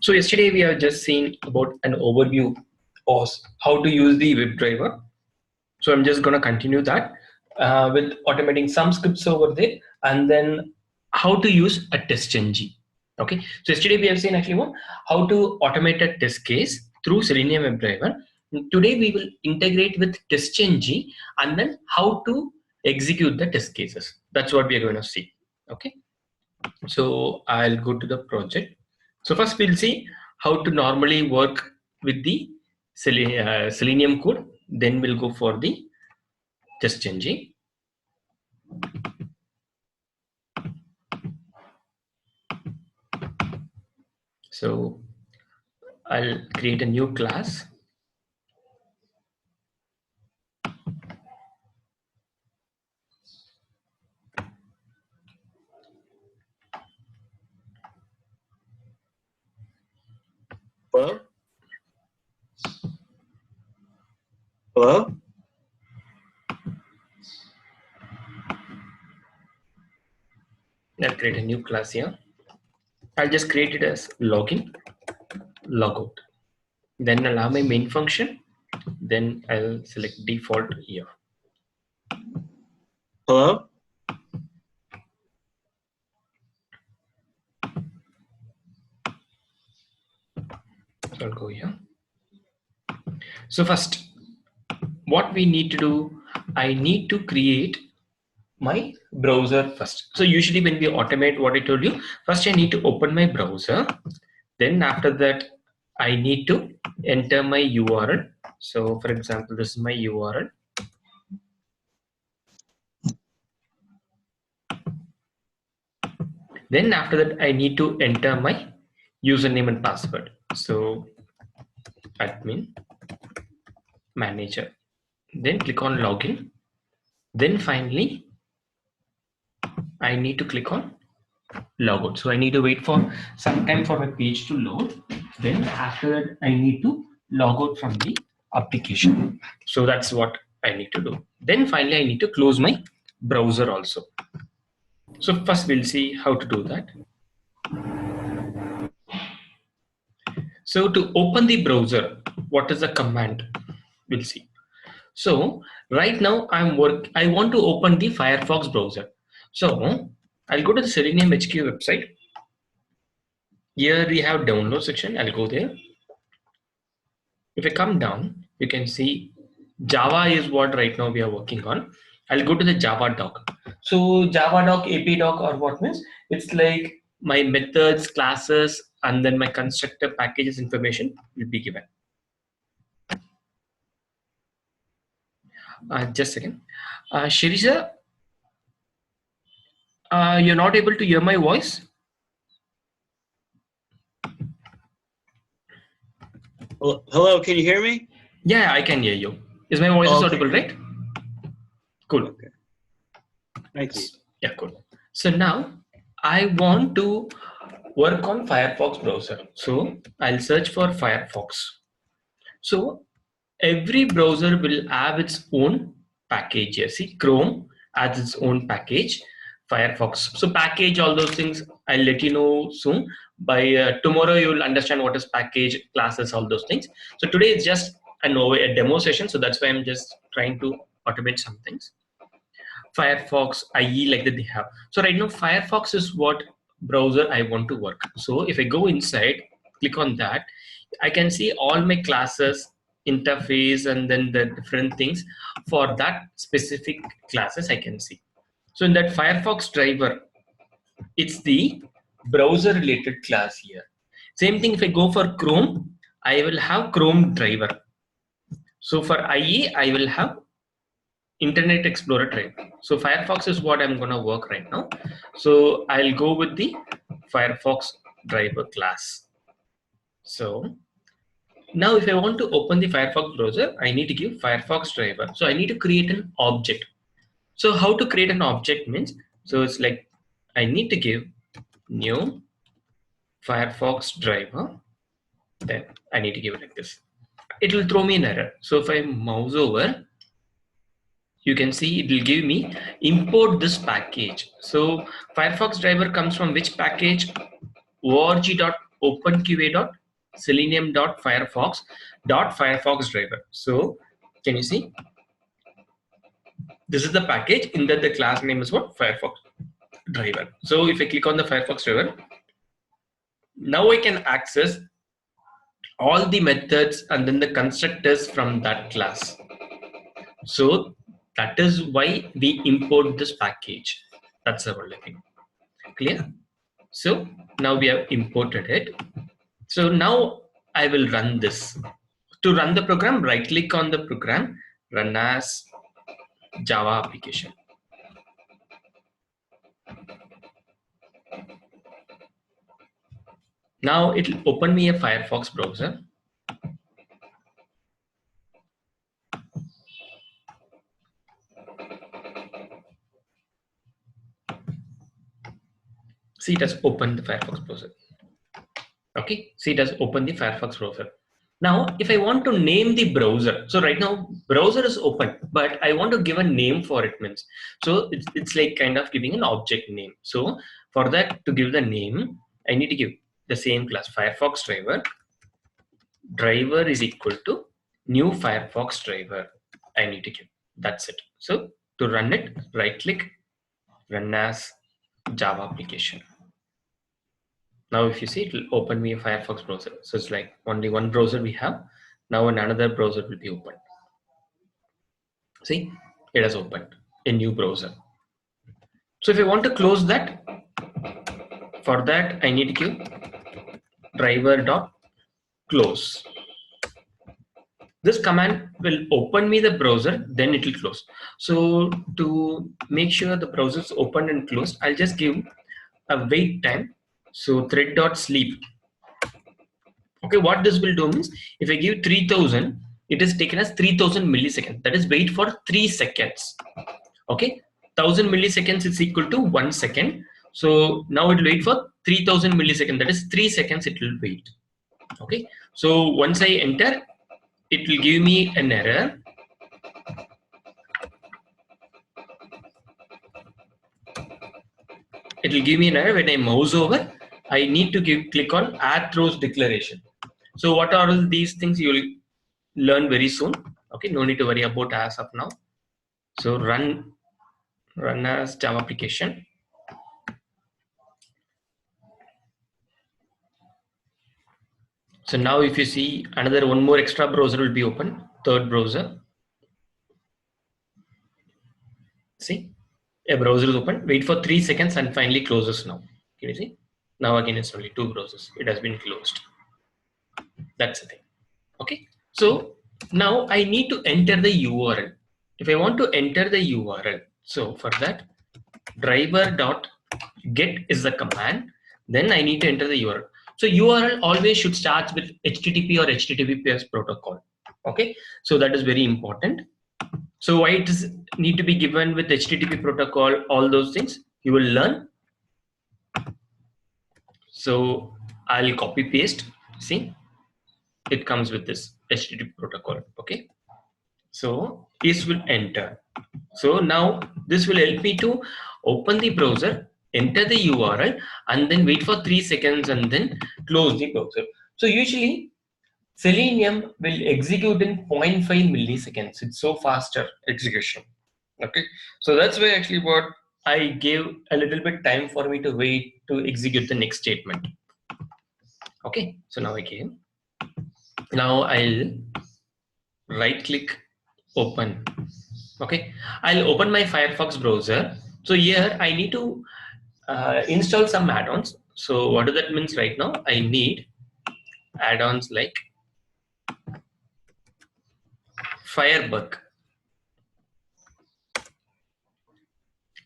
So yesterday we have just seen about an overview of how to use the Webdriver. So I'm just going to continue that with automating some scripts over there, and then how to use a test ng. Okay. So yesterday we have seen actually how to automate a test case through Selenium Webdriver. Today we will integrate with test ng and then how to execute the test cases. That's what we are going to see. Okay. So I'll go to the project. So first we'll see how to normally work with the Selenium code. Then we'll go for the test ng. So I'll create a new class. Hello? Hello? I'll create a new class here. I'll just create it as login, logout. Then allow my main function. Then I'll select default here. Hello? So I'll go here. So first, what we need to do, I need to create my browser first. So usually when we automate what I told you, first I need to open my browser. Then after that, I need to enter my URL. So for example, this is my URL. Then after that, I need to enter my username and password. So admin manager. Then click on login. Then finally, I need to click on logout. So I need to wait for some time for my page to load. Then after that, I need to log out from the application. So that's what I need to do. Then finally, I need to close my browser also. So first we'll see how to do that. So to open the browser, what is the command? We'll see. So right now I want to open the Firefox browser. So I'll go to the Selenium HQ website. Here we have download section. I'll go there. If I come down, you can see Java is what right now we are working on. I'll go to the Java doc. So Java doc, AP doc, or what means it's like my methods, classes, and then my constructor packages information will be given. Just a second. Shirisha, you're not able to hear my voice? Hello, can you hear me? Yeah, I can hear you. Is my voice audible, right? Cool. Okay. Thank you. Yeah, cool. So now I want to work on Firefox browser. So I'll search for Firefox. So every browser will have its own package here. See, Chrome has its own package, Firefox. So package, all those things, I'll let you know soon. By tomorrow, you'll understand what is package, classes, all those things. So today it's just a demo session. So that's why I'm just trying to automate some things. Firefox, IE, like that they have. So right now, Firefox is what browser I want to work. So if I go inside, click on that, I can see all my classes, interface, and then the different things for that specific classes I can see. So in that Firefox driver, it's the browser related class here. Same thing if I go for Chrome, I will have Chrome driver. So for IE, I will have Internet Explorer driver. So Firefox is what I'm going to work right now. So I'll go with the Firefox driver class. So now if I want to open the Firefox browser, I need to give Firefox driver. So I need to create an object. So how to create an object means, so it's like I need to give new Firefox driver. Then I need to give it like this. It will throw me an error. So if I mouse over, you can see it will give me import this package. So Firefox driver comes from which package? org. openqa.selenium.firefox.firefox driver. So can you see? This is the package in that the class name is what? Firefox driver. So if I click on the Firefox driver, now I can access all the methods and then the constructors from that class. So that is why we import this package. That's the only thing. Clear? So now we have imported it. So now I will run this. To run the program, right click on the program, run as Java application. Now it will open me a Firefox browser. See, it has opened the Firefox browser. Okay, see, it has opened the Firefox browser. Now, if I want to name the browser, so right now browser is open, but I want to give a name for it means. So it's like kind of giving an object name. So for that to give the name, I need to give the same class Firefox driver. Driver is equal to new Firefox driver. I need to give. That's it. So to run it, right click, run as Java application. Now if you see, it will open me a Firefox browser. So it's like only one browser we have. Now another browser will be opened. See, it has opened a new browser. So if I want to close that, for that I need to give driver.close. This command will open me the browser, then it will close. So to make sure the browser is open and closed, I'll just give a wait time. So thread.sleep. Okay, what this will do means if I give 3000, it is taken as 3000 milliseconds. That is wait for 3 seconds. Okay, 1000 milliseconds is equal to 1 second. So now it will wait for 3000 milliseconds. That is 3 seconds it will wait. Okay, so once I enter, it will give me an error. It will give me an error when I mouse over. I need to click on add throws declaration. So what are all these things you will learn very soon. Okay, no need to worry about as of now. So run as Java application. So now if you see, another one more extra browser will be open, third browser. See, a browser is open, wait for 3 seconds and finally closes now. Can you see? Now again it's only 2 browsers. It has been closed. That's the thing. Okay, so now I need to enter the URL. If I want to enter the URL, so for that, driver.get is the command. Then I need to enter the URL. So URL always should start with HTTP or HTTPS protocol. Okay, so that is very important. So why it does need to be given with HTTP protocol, all those things you will learn. So I'll copy paste. See, it comes with this HTTP protocol. Okay, so this will enter. So now this will help me to open the browser, enter the URL, and then wait for 3 seconds and then close the browser. So usually Selenium will execute in 0.5 milliseconds. It's so faster execution. Okay, so that's why actually what I gave a little bit time for me to wait to execute the next statement. Okay, so now I came. Now I'll right click, open. Okay, I'll open my Firefox browser. So here I need to install some add-ons. So what does that means right now? I need add-ons like Firebug,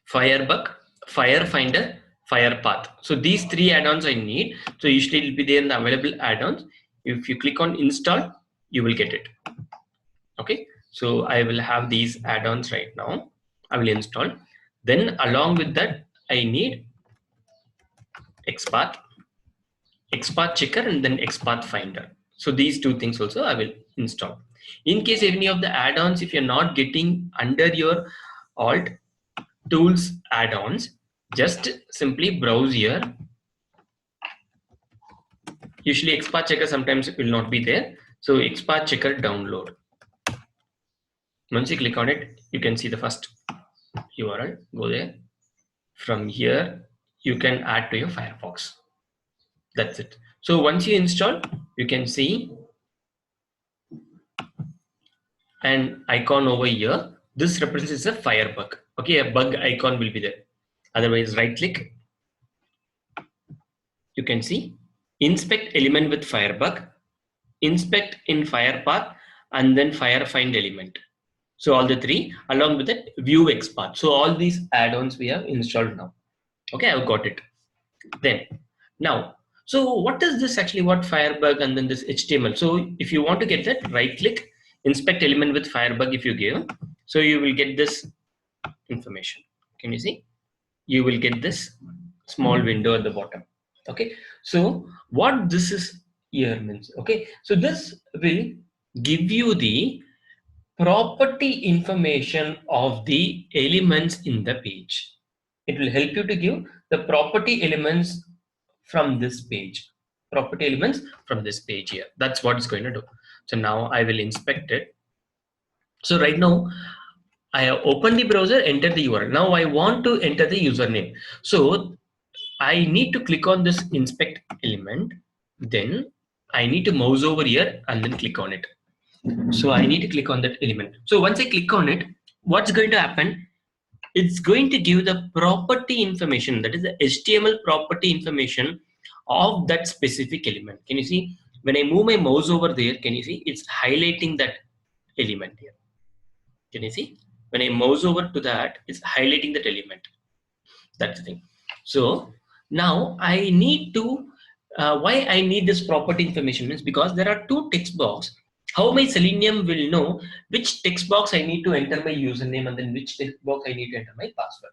Firefinder, Firepath. So these 3 add-ons I need. So usually it will be there in the available add-ons. If you click on install, you will get it. Okay, so I will have these add-ons right now. I will install. Then along with that, I need XPath checker, and then XPath finder. So these 2 things also I will install. In case any of the add-ons, if you're not getting under your alt tools add-ons, just simply browse here Usually XPath checker sometimes it will not be there. So XPath checker download. Once you click on it, you can see the first URL. Go there. From here, you can add to your Firefox. That's it. So once you install, you can see an icon over here. This represents a Firebug. Okay, a bug icon will be there. Otherwise, right click. You can see inspect element with Firebug, inspect in Firepath, and then Firefind element. So all the three along with it, view XPath. So all these add-ons we have installed now. Okay, I've got it. Then now, so what is this actually? What Firebug and then this HTML? So if you want to get that, right click, inspect element with Firebug. If you give, so you will get this information. Can you see? You will get this small window at the bottom. Okay, so what this is here means, okay, so this will give you the property information of the elements in the page. It will help you to give the property elements from this page. Property elements from this page here. That's what it's going to do. So now I will inspect it. So right now I have opened the browser, enter the URL. Now I want to enter the username. So I need to click on this inspect element. Then I need to mouse over here and then click on it. So I need to click on that element. So once I click on it, what's going to happen? It's going to give the property information, that is the HTML property information of that specific element. Can you see? When I move my mouse over there, can you see? It's highlighting that element here. Can you see? When I mouse over to that, it's highlighting that element. That's the thing. So now I need to, why I need this property information is because there are two text box. How my Selenium will know which text box I need to enter my username and then which text box I need to enter my password.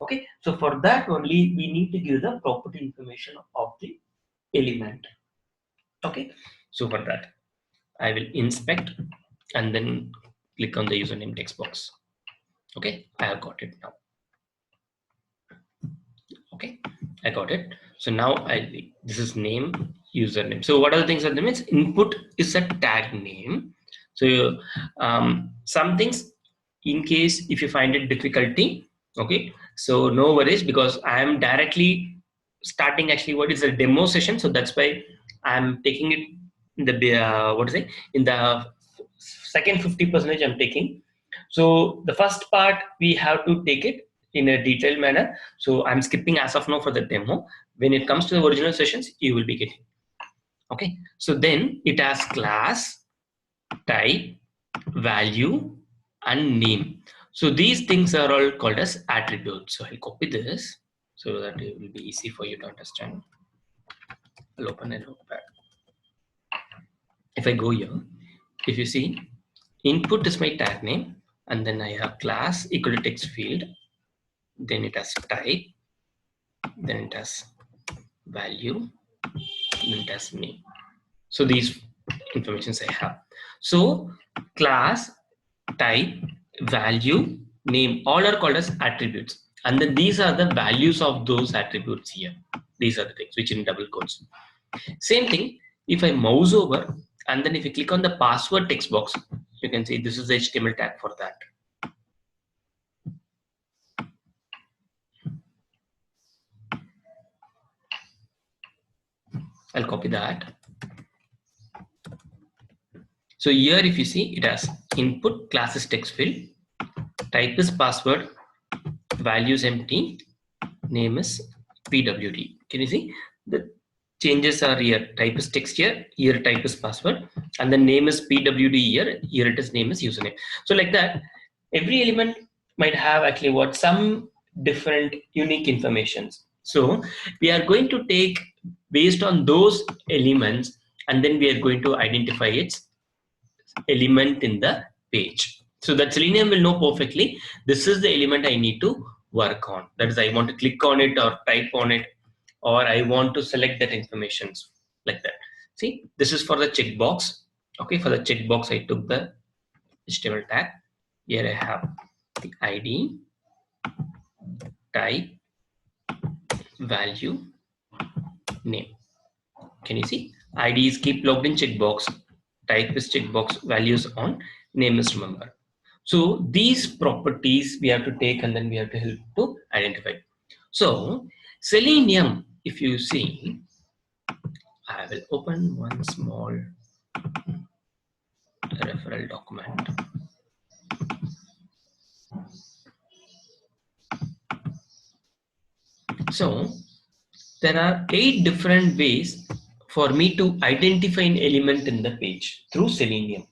Okay, so for that only we need to give the property information of the element. Okay, so for that I will inspect and then click on the username text box. Okay, I have got it now. Okay, I got it. So now this is name, username. So what are the things that means? Input is a tag name. So some things, in case if you find it difficulty, okay, so no worries, because I am directly starting actually what is a demo session. So that's why I'm taking it in the what is it, in the second 50% I'm taking. So the first part we have to take it in a detailed manner. So I'm skipping as of now for the demo. When it comes to the original sessions, you will be getting. Okay, so then it has class, type, value, and name. So these things are all called as attributes. So I'll copy this so that it will be easy for you to understand. I'll open a notepad. If I go here, if you see, input is my tag name, and then I have class equal to text field, then it has type, then it has value, then it has name. So these informations I have. So class, type, value, name, all are called as attributes. And then these are the values of those attributes here. These are the things which in double quotes. Same thing, if I mouse over and then if you click on the password text box, you can see this is the HTML tag for that. I'll copy that. So here if you see, it has input, class is text field, type is password, value is empty, name is pwd. Can you see the changes are here? Type is text here type is password, and then name is pwd here it is name is username. So like that, every element might have actually what some different unique informations. So we are going to take based on those elements, and then we are going to identify its element in the page. So that Selenium will know perfectly, this is the element I need to work on. That is, I want to click on it or type on it, or I want to select that information like that. See, this is for the checkbox. Okay, for the checkbox, I took the HTML tag. Here I have the ID, type, value, name. Can you see? ID is keep logged in checkbox, type is checkbox, values on, name is remember. So these properties we have to take and then we have to help to identify. So Selenium, if you see, I will open one small referral document. So there are 8 different ways for me to identify an element in the page through Selenium.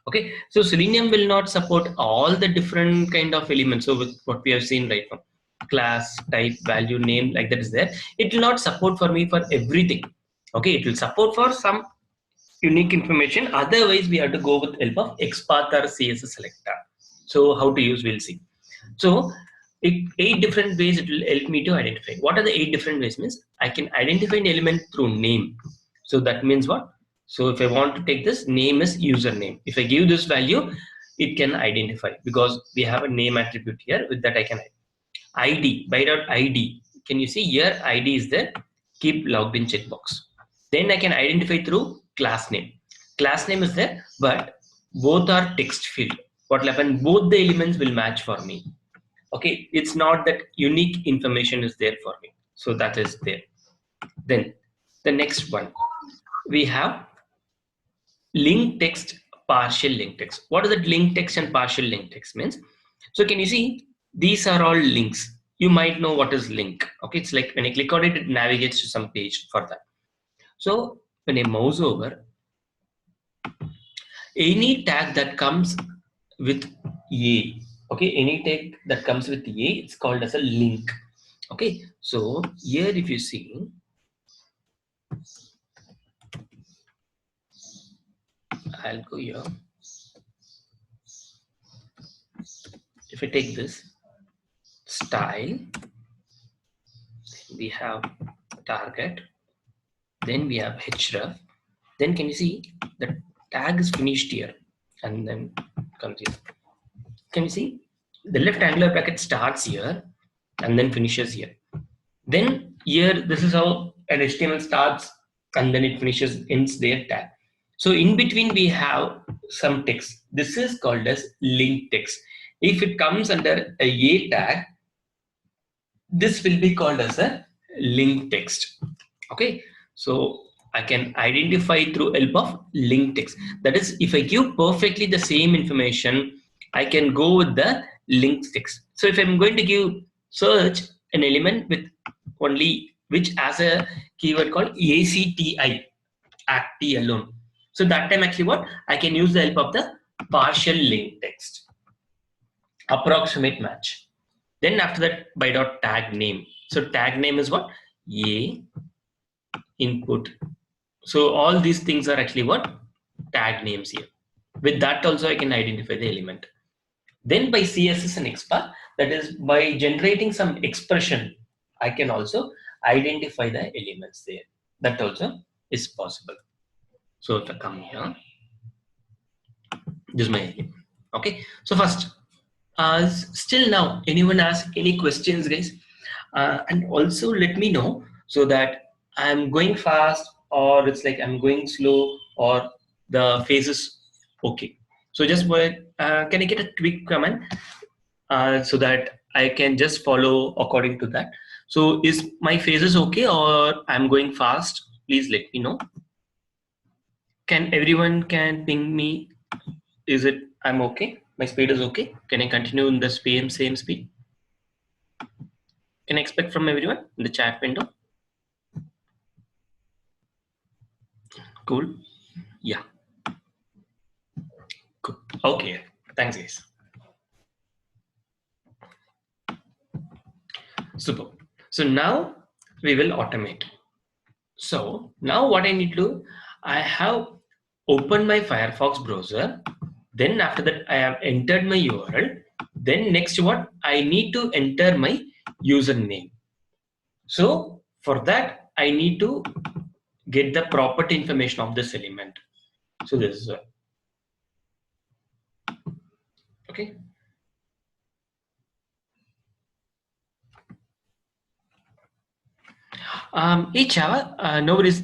Okay, so Selenium will not support all the different kind of elements. So with what we have seen right now, class, type, value, name, like that is there. It will not support for me for everything. Okay, it will support for some unique information. Otherwise, we have to go with help of XPath or CSS selector. So how to use, we'll see. So 8 different ways it will help me to identify. What are the 8 different ways? Means I can identify an element through name. So that means what? So if I want to take this, name is username. If I give this value, it can identify because we have a name attribute here. With that I can ID, by dot ID. Can you see here ID is there? Keep logged in checkbox. Then I can identify through class name. Class name is there, but both are text field. What will happen? Both the elements will match for me. Okay, it's not that unique information is there for me. So that is there. Then the next one, we have link text, partial link text. What is that link text and partial link text means? So can you see these are all links? You might know what is link. Okay, it's like when I click on it, it navigates to some page for that. So when I mouse over, any tag that comes with a, okay, any tag that comes with a, it's called as a link. Okay, so here if you see, I'll go here. If I take this style, we have target, then we have href, then can you see the tag is finished here and then comes here. Can you see the left angular bracket starts here and then finishes here. Then here this is how an HTML starts and then it finishes ends their tag. So in between we have some text. This is called as link text. If it comes under a tag, this will be called as a link text. Okay, so I can identify through help of link text. That is, if I give perfectly the same information, I can go with the link text. So if I'm going to give search an element with only which has a keyword called ACTI, ACTI alone. So that time actually what I can use the help of the partial link text, approximate match. Then after that by dot tag name. So tag name is what? A input. So all these things are actually what? Tag names here. With that also I can identify the element. Then by CSS and XPath, that is by generating some expression, I can also identify the elements there. That also is possible. So if I come here, this is my element. Okay. So first, still now, anyone ask any questions, guys? And also let me know so that I'm going fast or it's like I'm going slow or the phase is okay. So just wait, can I get a quick comment so that I can just follow according to that. So is my phases okay or I'm going fast? Please let me know. Can everyone can ping me? Is it I'm okay? My speed is okay? Can I continue in the same speed? Can I expect from everyone in the chat window? Cool. Yeah. Cool. Okay. Thanks, guys. Super. So now we will automate. So now what I need to do, I have opened my Firefox browser. Then after that, I have entered my URL. Then next what? I need to enter my username. So for that, I need to get the property information of this element. So this is okay. Hey Chava, no worries.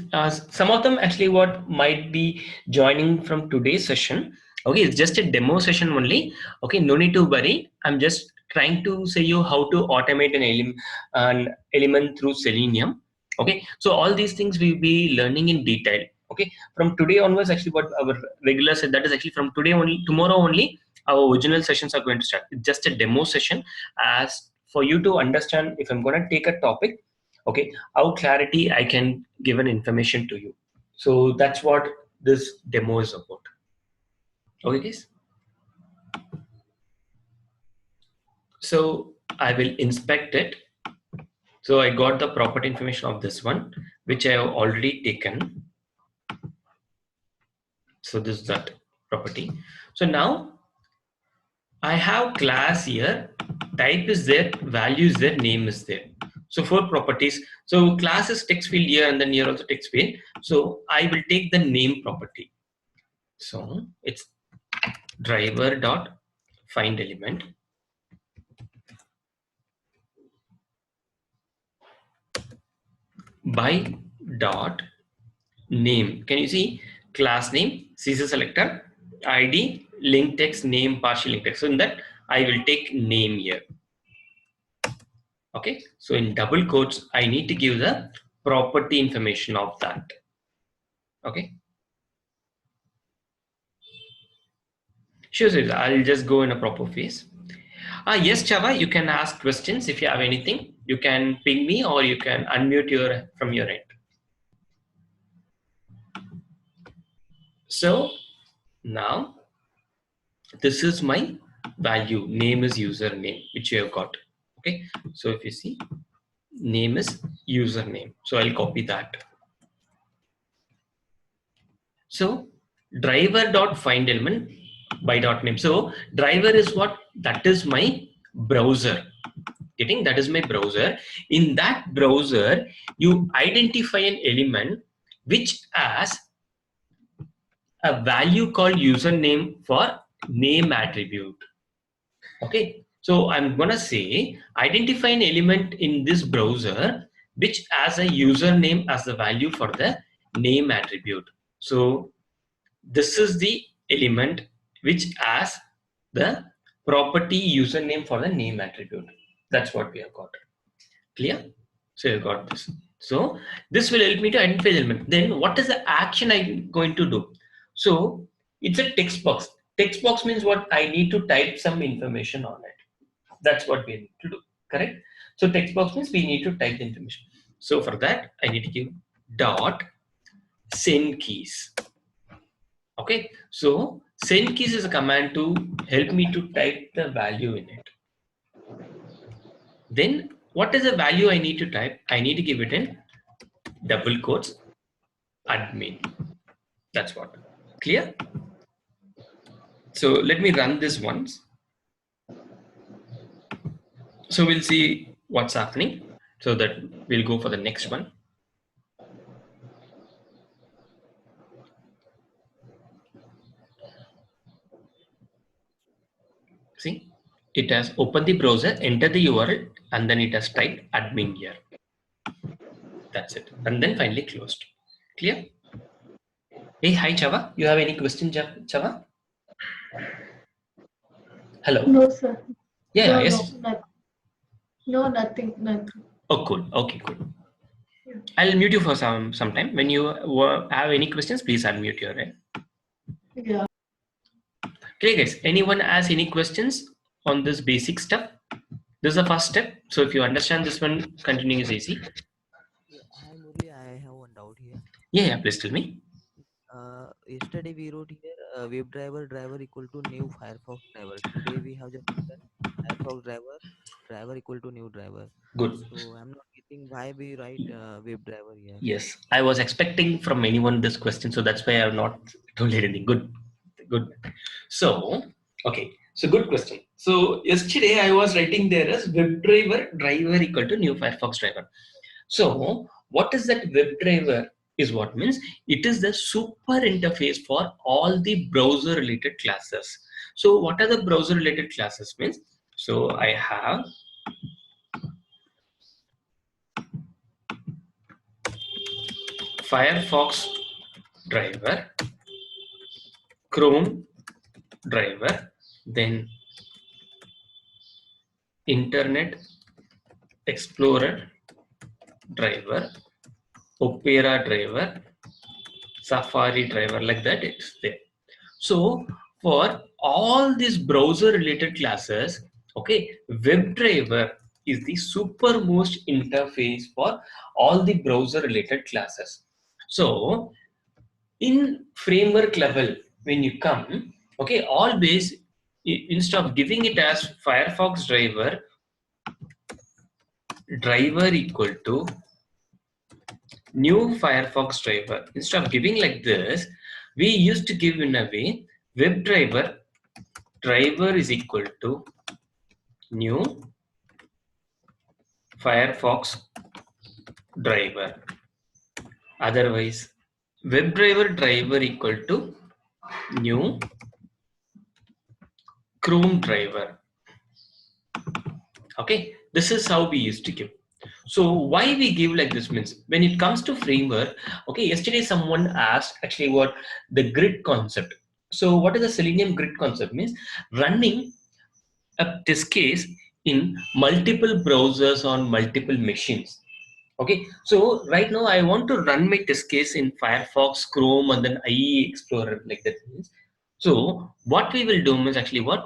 Some of them actually what might be joining from today's session. Okay, it's just a demo session only. Okay, no need to worry. I'm just trying to say you how to automate an element through Selenium. Okay, so all these things we'll be learning in detail. Okay, from today onwards, actually, what our regular said that is actually from today only, tomorrow only, our original sessions are going to start. It's just a demo session, as for you to understand. If I'm going to take a topic, okay, how clarity I can give an information to you. So that's what this demo is about. Okay, guys. So I will inspect it. So I got the property information of this one, which I have already taken. So this is that property. So now I have class here, type is there, value is there, name is there. So four properties. So class is text field here and then here also text field. So I will take the name property. So it's driver dot find element by dot name. Can you see class name, CSS selector, ID, link text, name, partial link text. So in that I will take name here. Okay, so in double quotes I need to give the property information of that. Okay, sure, sir. I'll just go in a proper phase. Yes, Chava, you can ask questions if you have anything. You can ping me or you can unmute your from your end. So now this is my value. Name is username, which you have got. Okay, so if you see, name is username. So I'll copy that. So driver dot find element by dot name. So driver is what? That is my browser. Getting that is my browser. In that browser, you identify an element which has a value called username for name attribute. Okay, so I'm gonna say identify an element in this browser which has a username as the value for the name attribute. So this is the element which has the property username for the name attribute. That's what we have got. Clear? So you got this. So this will help me to identify the element. Then what is the action I'm going to do? So it's a text box. Text box means what? I need to type some information on it. That's what we need to do. Correct? So text box means we need to type the information. So for that, I need to give dot send keys. Okay. So send keys is a command to help me to type the value in it. Then what is the value I need to type? I need to give it in double quotes admin. That's what. Clear? So let me run this once. So we'll see what's happening. So that we'll go for the next one. See, it has opened the browser, enter the URL, and then it has typed admin here. That's it. And then finally closed. Clear? Hey, hi Chava. You have any question, Chava? Hello? No, sir. Yeah, No, yes. no, nothing, nothing. Oh, cool. Okay, cool. Yeah. I'll mute you for some time. When you have any questions, please unmute your end. Yeah. Okay, guys. Anyone has any questions on this basic stuff? This is the first step. So if you understand this one, continuing is easy. Yeah, hi Murli, I have one doubt here. Yeah, please tell me. Yesterday we wrote here Webdriver equal to new Firefox driver. Today we have just written Firefox driver equal to new driver. Good. So I'm not getting why we write Webdriver here. Yes, I was expecting from anyone this question, so that's why I have not told anything. Good, good. So, okay, so good question. So yesterday I was writing there as driver equal to new Firefox driver. So what is that WebDriver? Is what means it is the super interface for all the browser related classes. So what are the browser related classes means? So I have Firefox driver, Chrome driver, then Internet Explorer driver, Opera driver, Safari driver, like that it's there. So for all these browser related classes, okay, Webdriver is the supermost interface for all the browser related classes. So in framework level, when you come, okay, always instead of giving it as Firefox driver equal to new Firefox driver, instead of giving like this, we used to give in a way WebDriver driver is equal to new Firefox driver. Otherwise, WebDriver driver equal to new Chrome driver. Okay, this is how we used to give. So why we give like this means when it comes to framework, okay, yesterday someone asked actually what the grid concept. So what is the Selenium grid concept means? Running a test case in multiple browsers on multiple machines. Okay, so right now I want to run my test case in Firefox, Chrome, and then IE Explorer like that means. So what we will do is actually what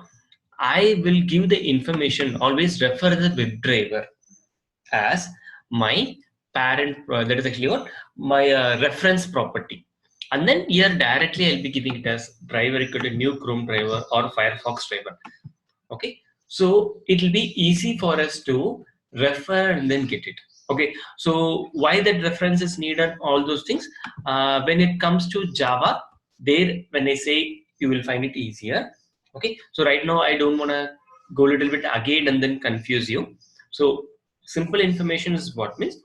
I will give the information, always refer the WebDriver as my parent, that is actually what my reference property. And then here directly I'll be giving it as driver equal to new Chrome driver or Firefox driver. Okay, so it will be easy for us to refer and then get it. Okay, so why that reference is needed, all those things, when it comes to Java, there when I say you will find it easier. Okay, so right now I don't want to go a little bit again and then confuse you. So simple information is what means.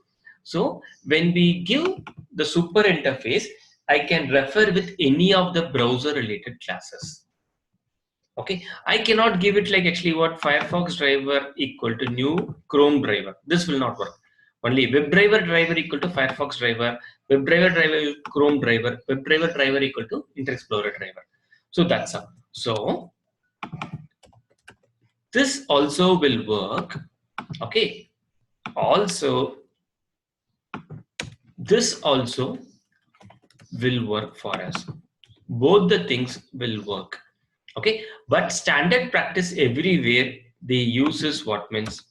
So when we give the super interface, I can refer with any of the browser related classes. Okay, I cannot give it like actually what Firefox driver equal to new Chrome driver. This will not work. Only WebDriver driver equal to Firefox driver, WebDriver driver Chrome driver, WebDriver driver equal to Internet Explorer driver. So that's how. So this also will work. Okay. Also, this also will work for us. Both the things will work. Okay, but standard practice everywhere they uses what means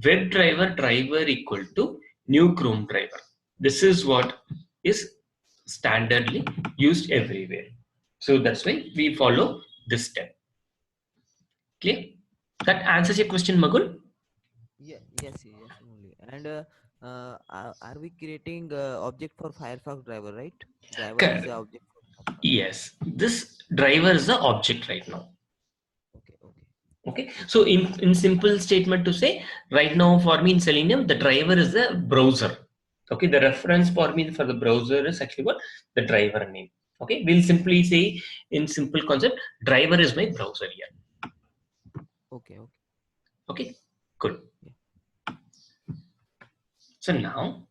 WebDriver driver equal to new Chrome driver. This is what is standardly used everywhere. So that's why we follow this step. Clear? That answers your question, Magul? Yeah, yes, only. And are we creating object for Firefox driver, right? Driver is the Correct. object for Firefox. Yes, this driver is the object right now. Okay. Okay, so in simple statement to say, right now for me in Selenium, the driver is the browser. Okay, the reference for me for the browser is actually what the driver name. Okay, we'll simply say in simple concept, driver is my browser here. Okay. Okay, good. Yeah. So now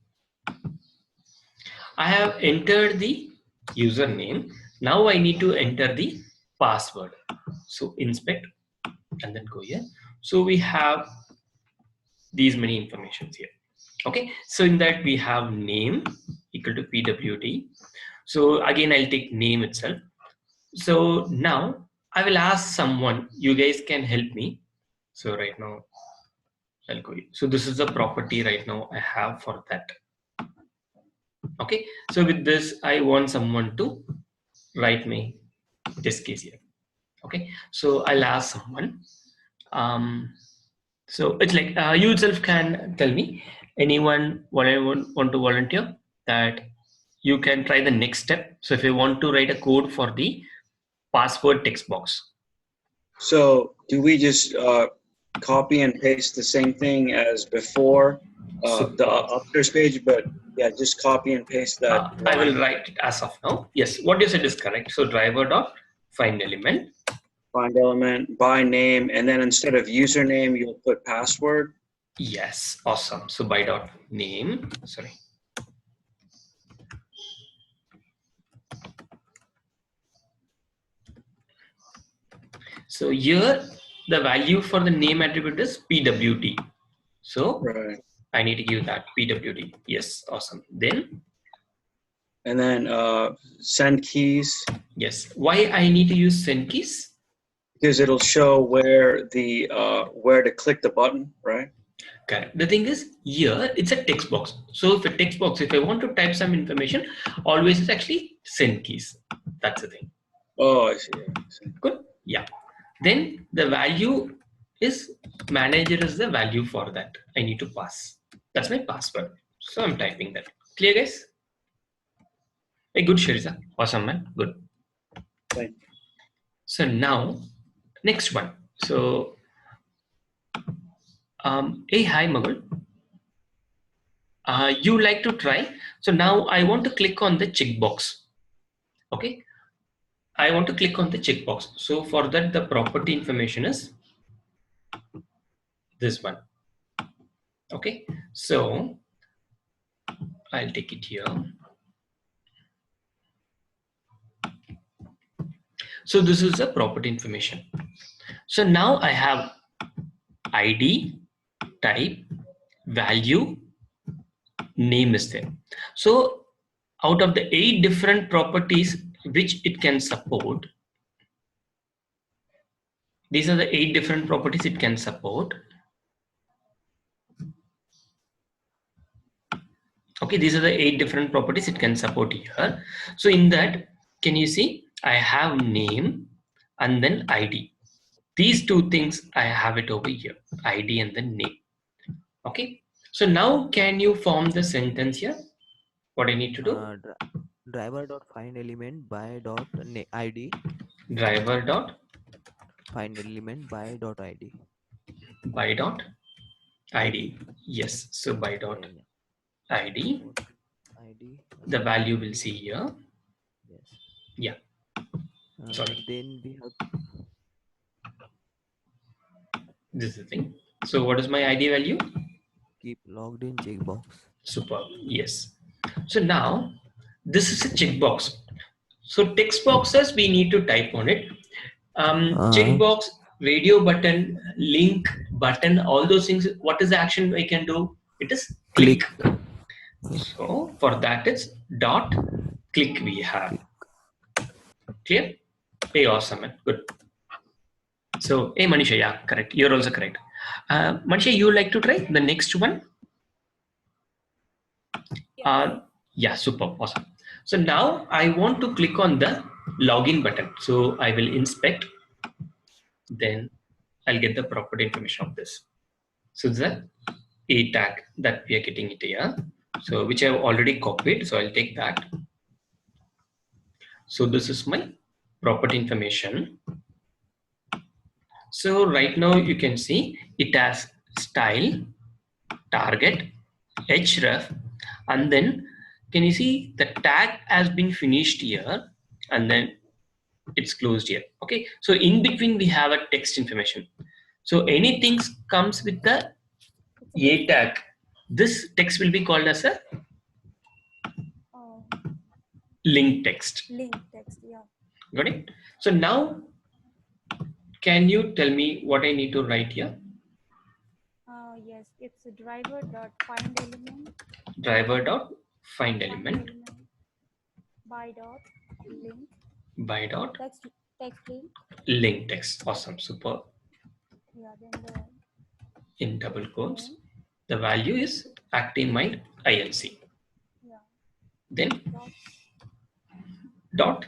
I have entered the username. Now I need to enter the password. So inspect and then go here. So we have these many informations here. Okay, so in that we have name equal to pwd. So again I'll take name itself. So now I will ask someone, you guys can help me. So right now I'll go here. So this is the property right now I have for that. Okay, so with this I want someone to write me this case here. Okay, so I'll ask someone. So it's like you itself can tell me, anyone want to volunteer that you can try the next step. So if you want to write a code for the password text box. So do we just copy and paste the same thing as before, the upstairs page, but yeah, just copy and paste that I will line. write it as of now. Yes, what you said is correct. So driver dot find element. Find element by name, and then instead of username, you'll put password. Yes, awesome. So by dot name, sorry. So here the value for the name attribute is pwd. So Right. I need to give that pwd. Yes, awesome. Then And then send keys, yes, why I need to use send keys? because it'll show where to click the button, right? Correct. The thing is here it's a text box. So if a text box, if I want to type some information, always it's actually send keys. That's the thing. Oh, I see. Yeah, I see. Good. Yeah. Then the value is manager is the value for that. I need to pass. That's my password. So I'm typing that. Clear, guys? Hey, good, Shariza. Awesome, man. Good. Thank you. So now, next one. So, hey, hi, Magul. You like to try? So now I want to click on the checkbox. Okay. I want to click on the checkbox. So for that, the property information is this one. Okay. So I'll take it here. So this is the property information. So now I have ID, type, value, name is there. So out of the 8 different properties which it can support, these are the 8 different properties it can support. Okay, these are the 8 different properties it can support here. So in that, can you see I have name and then ID. These two things I have it over here, ID and then name. Okay, so now can you form the sentence here? What I need to do? Driver dot find element by dot id. Driver dot Find element by dot id. by dot ID. ID. Yes, so by dot Yeah. ID, Dot id. the value will see here. Yes. Yeah. Sorry. Then we have This is the thing. So what is my ID value? keep logged in checkbox. Super. Yes. So now this is a checkbox. So text boxes we need to type on it. Checkbox, radio button, link button, all those things. What is the action I can do? It is click. So for that it's dot click we have. Clear? Hey, awesome, man. Good. So, hey, Manisha, yeah, correct. You're also correct. Manisha, you like to try the next one? Yeah, super, awesome. So now I want to click on the login button. So I will inspect, then I'll get the property information of this. So the A tag that we are getting it here. So which I've already copied. So I'll take that. So this is my property information. So right now you can see it has style, target, href, and then can you see the tag has been finished here and then it's closed here. Okay, so in between we have a text information. So anything comes with the A tag, this text will be called as a link text. Link text, yeah. Got it? So now can you tell me what I need to write here? Yes, it's a driver dot find element. Driver dot find element By dot link. by dot Text link. link text. Awesome, super. Yeah, then the In double quotes, name. the value is ActiveMind INC. Yeah. Then Dot dot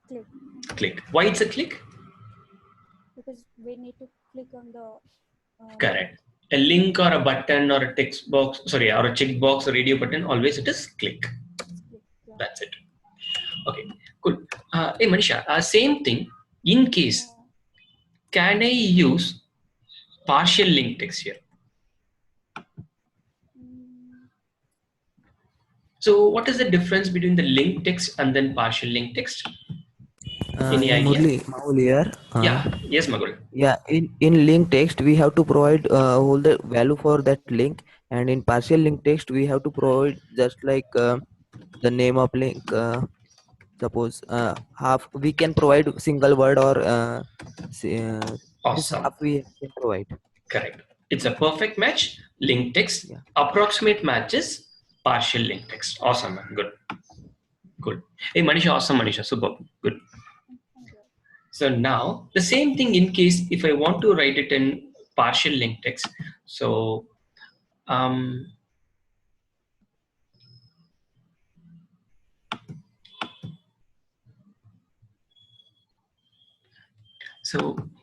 click. click. Why it's a click? Because we need to click on the Correct. A link or a button or a text box, sorry, or a checkbox or radio button, always it is click. click. Yeah. That's it. Okay, cool. Hey Manisha, same thing. In case, can I use partial link text here? So what is the difference between the link text and then partial link text? Any idea? Mahul here. Yeah, yes, Magul. Yeah, in link text we have to provide all the value for that link, and in partial link text we have to provide just like the name of link, Suppose half we can provide single word or this Awesome. half we can provide. Correct. It's a perfect match. Link text. Yeah. Approximate matches. Partial link text. Awesome, man. Good. Good. Hey, Manisha. Awesome, Manisha. Super. Good. Thank you. So now the same thing in case if I want to write it in partial link text. So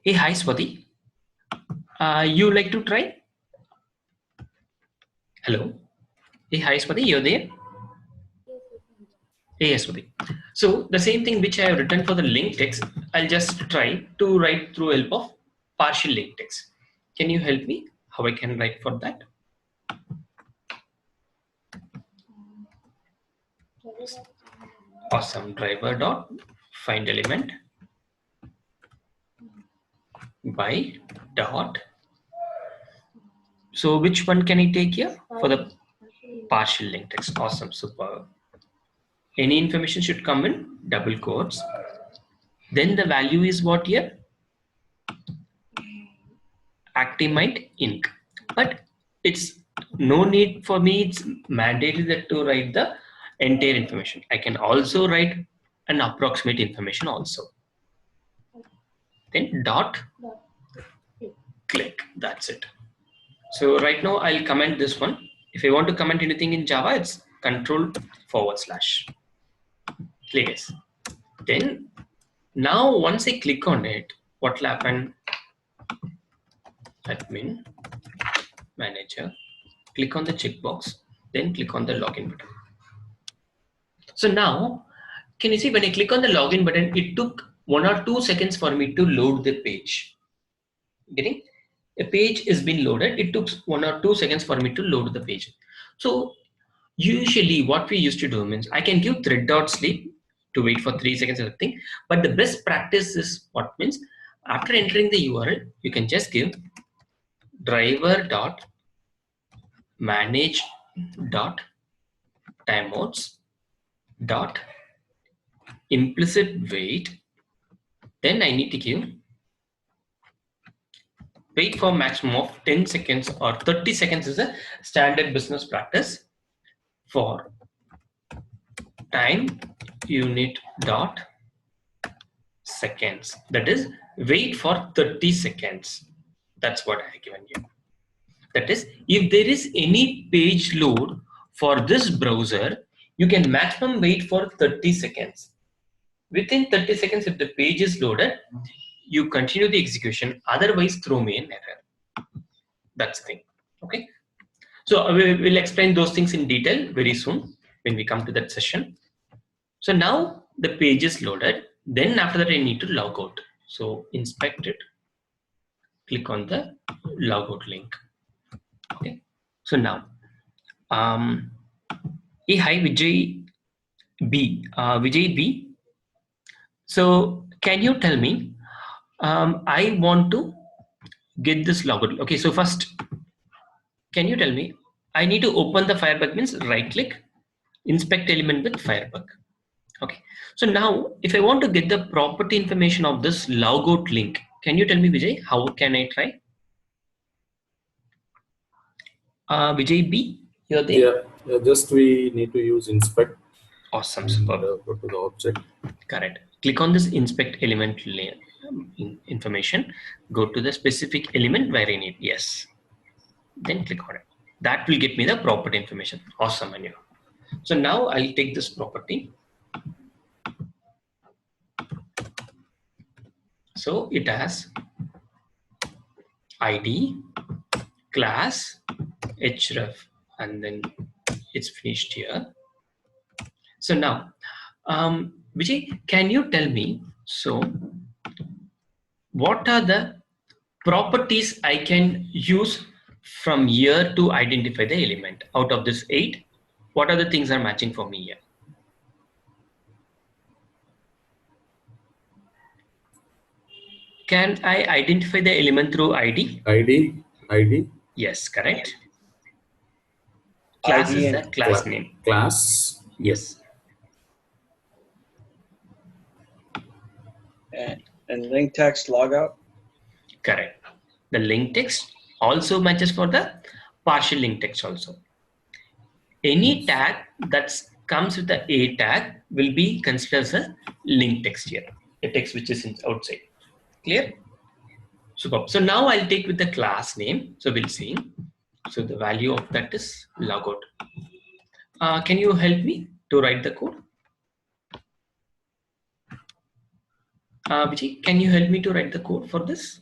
hey, hi Swati. You like to try? Hello. Hey, hi Swati. You're there? Hey, yes, Swati. So the same thing which I have written for the link text, I'll just try to write through help of partial link text. Can you help me how I can write for that? Awesome. Driver dot find element by dot. So which one can I take here for the partial link text? Awesome. Super. Any information should come in double quotes. Then the value is what here? Actimate Inc. But it's no need for me. It's mandatory that to write the entire information. I can also write an approximate information also. Then dot click. That's it. So right now I'll comment this one. If I want to comment anything in Java, it's control/. Place. Then now once I click on it, what will happen? Admin manager. Click on the checkbox. Then click on the login button. So now, can you see when I click on the login button, it took 1 or 2 seconds for me to load the page. Getting? A page is being loaded. It took 1 or 2 seconds for me to load the page. So usually what we used to do means I can give thread.sleep to wait for 3 seconds or something. But the best practice is what means after entering the URL, you can just give driver.manage.timeouts. Implicit wait. Then I need to give wait for maximum of 10 seconds or 30 seconds is a standard business practice for time unit dot seconds. That is wait for 30 seconds. That's what I have given you. That is if there is any page load for this browser, you can maximum wait for 30 seconds. Within 30 seconds, if the page is loaded, you continue the execution. Otherwise, throw me an error. That's the thing. Okay. So we'll explain those things in detail very soon when we come to that session. So now the page is loaded. Then after that, I need to log out. So inspect it. Click on the logout link. Okay. So now, hey, hi Vijay B. Vijay B. So can you tell me? I want to get this logout. Okay. So first, can you tell me? I need to open the Firebug means right click, inspect element with Firebug. Okay. So now if I want to get the property information of this logout link, can you tell me, Vijay, how can I try? Vijay B, you're there? Yeah, just we need to use inspect. Awesome, superb. Go to the object. Correct. Click on this inspect element information. Go to the specific element where I need. Yes. Then click on it. That will get me the property information. Awesome, Manu. So now I'll take this property. So it has ID, class, href, and then it's finished here. So now, Vijay, can you tell me, so what are the properties I can use from here to identify the element? Out of this 8, what are the things are matching for me here? Can I identify the element through ID? ID. Yes, correct. Class ID is the class name. Class. Yes. And link text logout. Correct. The link text also matches for the partial link text also. Any tag that comes with the A tag will be considered as a link text here, a text which is outside. Clear? Super. So now I'll take with the class name. So we'll see. So the value of that is logout. Can you help me to write the code? Vijay, can you help me to write the code for this?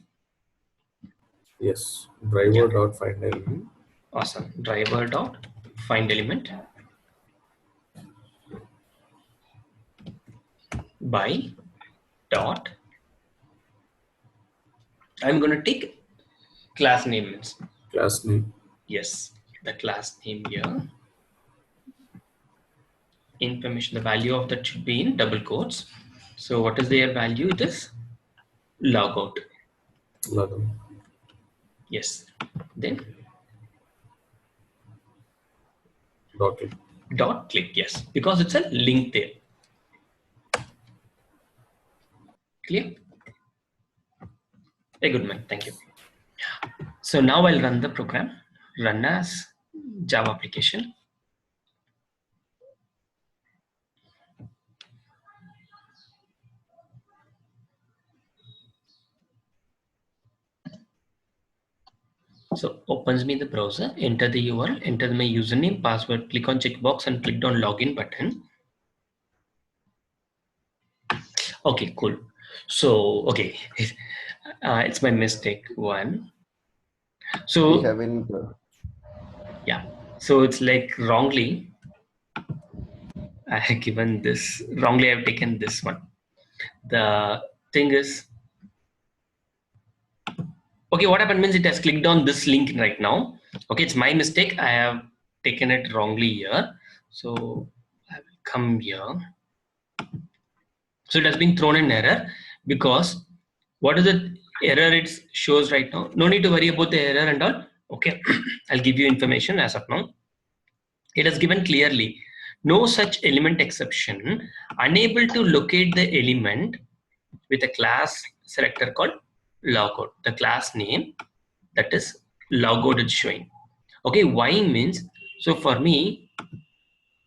Yes. Driver dot find element. Awesome. Driver dot find element by dot. I'm going to take class name. Class name. Yes, the class name here. Information, the value of that should be in double quotes. So what is their value? It is logout. Logout. Yes. Then Dot click. dot click. Yes, because it's a link there. Clear? A good man. Thank you. So now I'll run the program. Run as Java application. So opens me the browser, enter the URL, enter my username, password, click on checkbox and click on login button. Okay, cool. So, okay, it's my mistake one. So, We haven't. yeah, so it's like wrongly, I have given this, wrongly I've taken this one. The thing is, okay, what happened means it has clicked on this link right now. Okay, it's my mistake. I have taken it wrongly here. So I will come here. So it has been thrown in error because what is the error it shows right now? No need to worry about the error and all. Okay, I'll give you information as of now. It has given clearly no such element exception, unable to locate the element with a class selector called logout. The class name that is logout is showing. Okay, why means, so for me,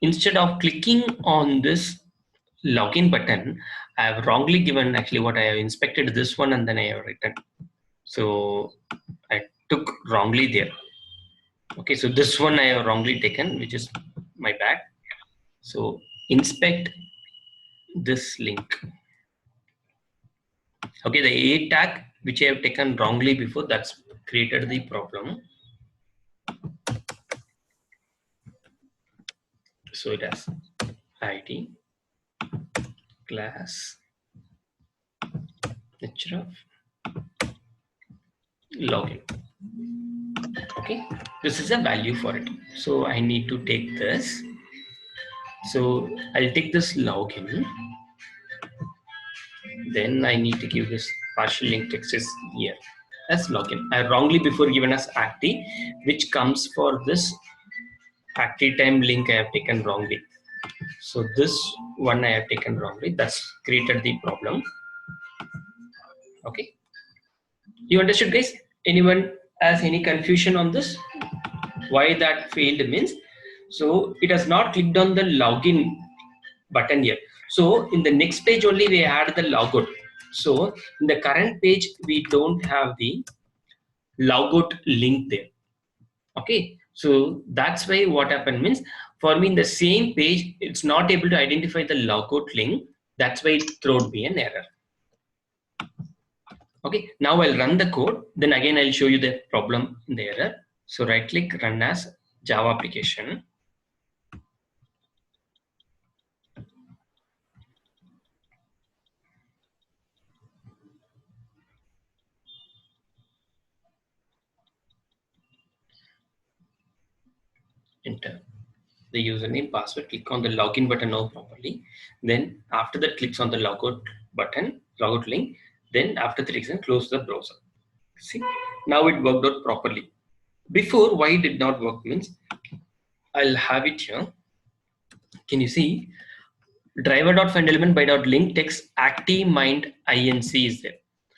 instead of clicking on this login button, I have wrongly given actually what I have inspected this one and then I have written. So I took wrongly there. Okay, so this one I have wrongly taken, which is my bad. So inspect this link. Okay, the A tag which I have taken wrongly before, that's created the problem. So it has ID class href login. Okay, this is a value for it. So I need to take this. So I'll take this login. Then I need to give this partial link text is here as login. I wrongly before given as active, which comes for this active time link I have taken wrongly. So this one I have taken wrongly. That's created the problem. Okay. You understood, guys? Anyone has any confusion on this? Why that failed means? So it has not clicked on the login button here. So in the next page only we add the logout. So in the current page we don't have the logout link there. Okay, so that's why what happened means for me in the same page it's not able to identify the logout link. That's why it thrown me an error. Okay, now I'll run the code. Then again I'll show you the problem in the error. So right click, run as Java application. Enter the username, password, click on the login button now properly. Then after that clicks on the logout button, logout link. Then after the reason close the browser. See, now it worked out properly. Before, why it did not work means I'll have it here. Can you see? driver.findElement by .link text active mind inc is there.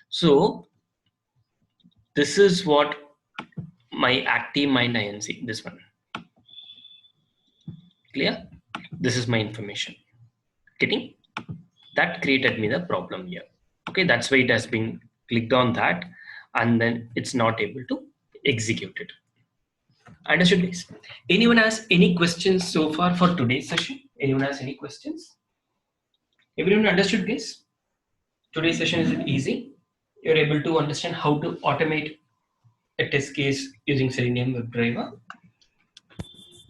So this is what my active mind inc, this one. Clear? This is my information. Getting? That created me the problem here. Okay, that's why it has been clicked on that and then it's not able to execute it. Understood, guys? Anyone has any questions so far for today's session? Anyone has any questions? Everyone understood, guys? Today's session is easy. You're able to understand how to automate a test case using Selenium Webdriver.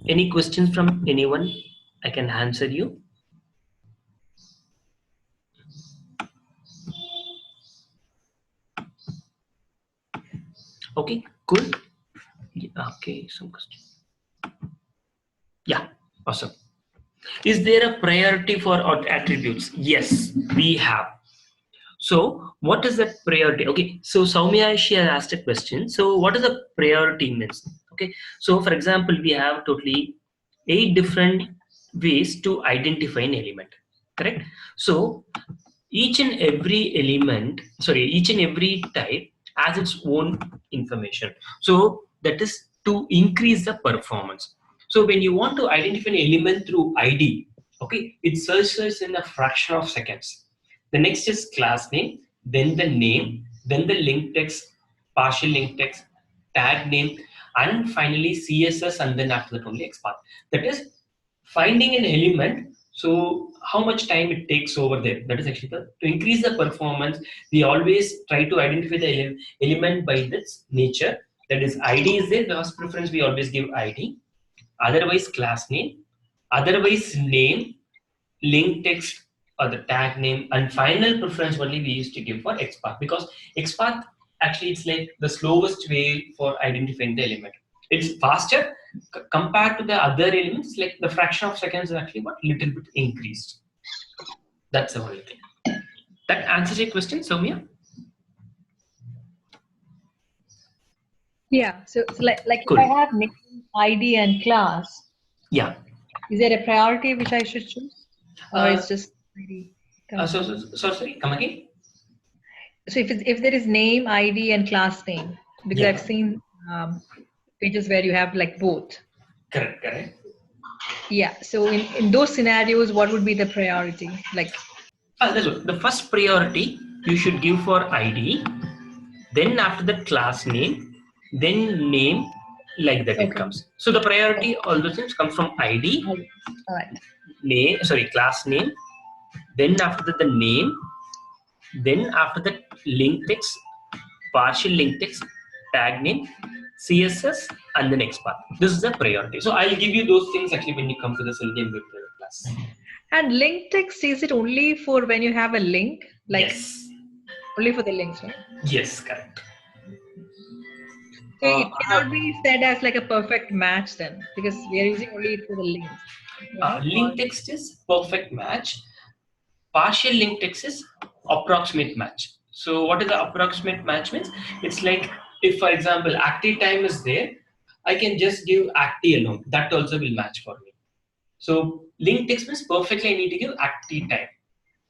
Any questions from anyone? I can answer you. Okay, good. Okay, some questions. Yeah, awesome. Is there a priority for attributes? Yes, we have. So what is that priority? Okay, so Soumya, she has asked a question. So what is the priority means? Okay, so for example, we have totally 8 different ways to identify an element, correct? So each and every element, sorry, each and every type has its own information. So that is to increase the performance. So when you want to identify an element through ID, okay, it searches in a fraction of seconds. The next is class name, then the name, then the link text, partial link text, tag name, and finally CSS, and then after that only XPath. That is finding an element. So how much time it takes over there? That is actually to increase the performance. We always try to identify the element by its nature. That is ID is there. The first preference we always give ID. Otherwise class name. Otherwise name, link text or the tag name, and final preference only we used to give for XPath, because XPath actually it's like the slowest way for identifying the element. It's faster compared to the other elements, like the fraction of seconds is actually what little bit increased. That's the only thing. That answers your question, Soumya? Yeah. So like Cool. if I have name, ID, and class, Yeah. is there a priority which I should choose, or it's just ID? Sorry, come again. So if there is name, ID, and class name, because Yeah. I've seen pages where you have like both. Correct. Yeah. So in those scenarios, what would be the priority? Like. That's what. The first priority you should give for ID, then after that class name, then name, like that it comes. So the priority, all those things come from ID, All right. name, sorry, class name, then after that the name, then after that link text, partial link text, tag name, CSS, and the next part. This is the priority. So I'll give you those things actually when you come to the Selenium Grid class. And link text, is it only for when you have a link? Like yes. Only for the links, right? Yes, correct. So it cannot be said as like a perfect match then, because we are using only it for the links. Right? Link text is perfect match. Partial link text is approximate match. So what is the approximate match means? It's like if, for example, active time is there, I can just give active alone. That also will match for me. So link text means perfectly I need to give active time.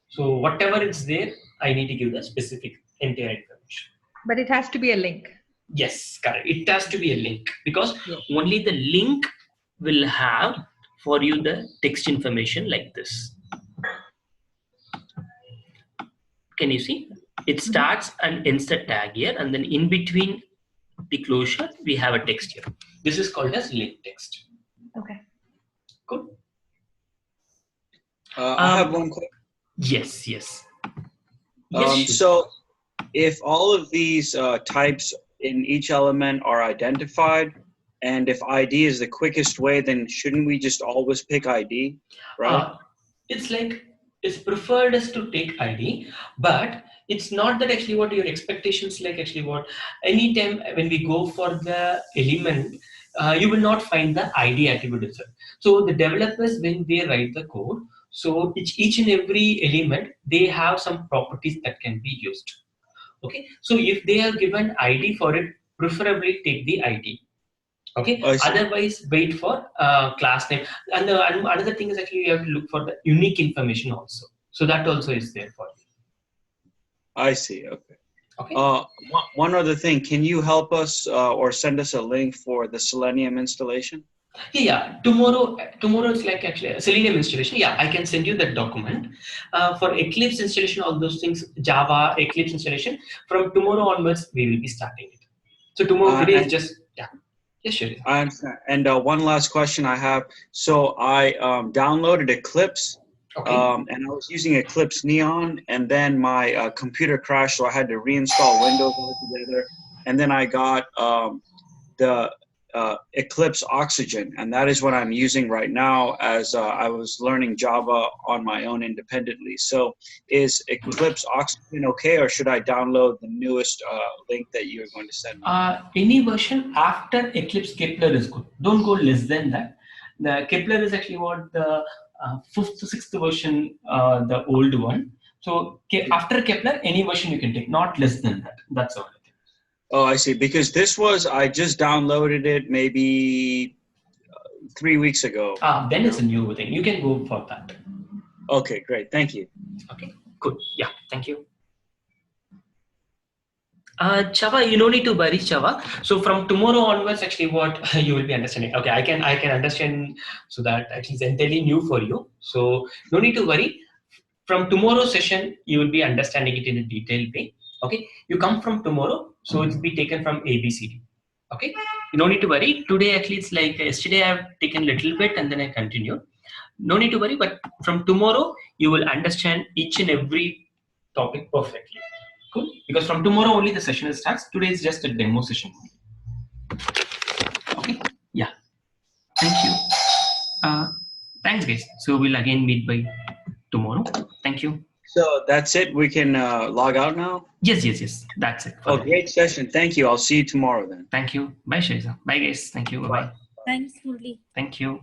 So whatever is there, I need to give the specific entire information. But it has to be a link. Yes, correct. It has to be a link, because only the link will have for you the text information like this. Can you see? It starts and ends the tag here, and then in between the closure, we have a text here. This is called as link text. Okay. Good. I have one question. Yes. So if all of these types in each element are identified, and if ID is the quickest way, then shouldn't we just always pick ID, right? It's like, it's preferred as to take ID, but it's not that actually what your expectations like actually what. Anytime when we go for the element, you will not find the ID attribute itself. So the developers, when they write the code, so each and every element, they have some properties that can be used. Okay, so if they are given ID for it, preferably take the ID. Okay. I see. Otherwise, wait for class name. And another thing is actually you have to look for the unique information also. So that also is there for you. I see. Okay. Okay. One other thing, can you help us or send us a link for the Selenium installation? Yeah. Tomorrow it's like actually a Selenium installation. Yeah, I can send you that document. For Eclipse installation, all those things, Java, Eclipse installation, from tomorrow onwards, we will be starting it. So today is just, yeah. Yes, sure. I understand. And one last question I have. So I downloaded Eclipse, Okay. and I was using Eclipse Neon, and then my computer crashed, so I had to reinstall Windows altogether. And then I got the Eclipse Oxygen, and that is what I'm using right now as I was learning Java on my own independently. So is Eclipse Oxygen okay, or should I download the newest link that you're going to send me? Any version after Eclipse Kepler is good. Don't go less than that. The Kepler is actually what the 5th to 6th version, the old one. So after Kepler, any version you can take, not less than that. That's all. Oh, I see. Because this was, I just downloaded it maybe 3 weeks ago. Then it's a new thing. You can go for that. Okay, great. Thank you. Okay, good. Yeah, thank you. Java, you don't need to worry, Java. So from tomorrow onwards, actually, what you will be understanding. Okay, I can understand. So that actually is entirely new for you. So no need to worry. From tomorrow's session, you will be understanding it in a detailed way. Okay, you come from tomorrow, so it will be taken from ABCD. Okay, you don't need to worry. Today, actually, it's like yesterday I have taken a little bit and then I continued. No need to worry, but from tomorrow, you will understand each and every topic perfectly. Cool. Because from tomorrow only the session starts. Today is just a demo session. Okay. Yeah. Thank you. Thanks, guys. So we'll again meet by tomorrow. Thank you. So that's it. We can log out now? Yes. That's it. Oh, great session. Thank you. I'll see you tomorrow then. Thank you. Bye, Shaiza. Bye, guys. Thank you. Bye-bye. Thanks, Murli. Thank you.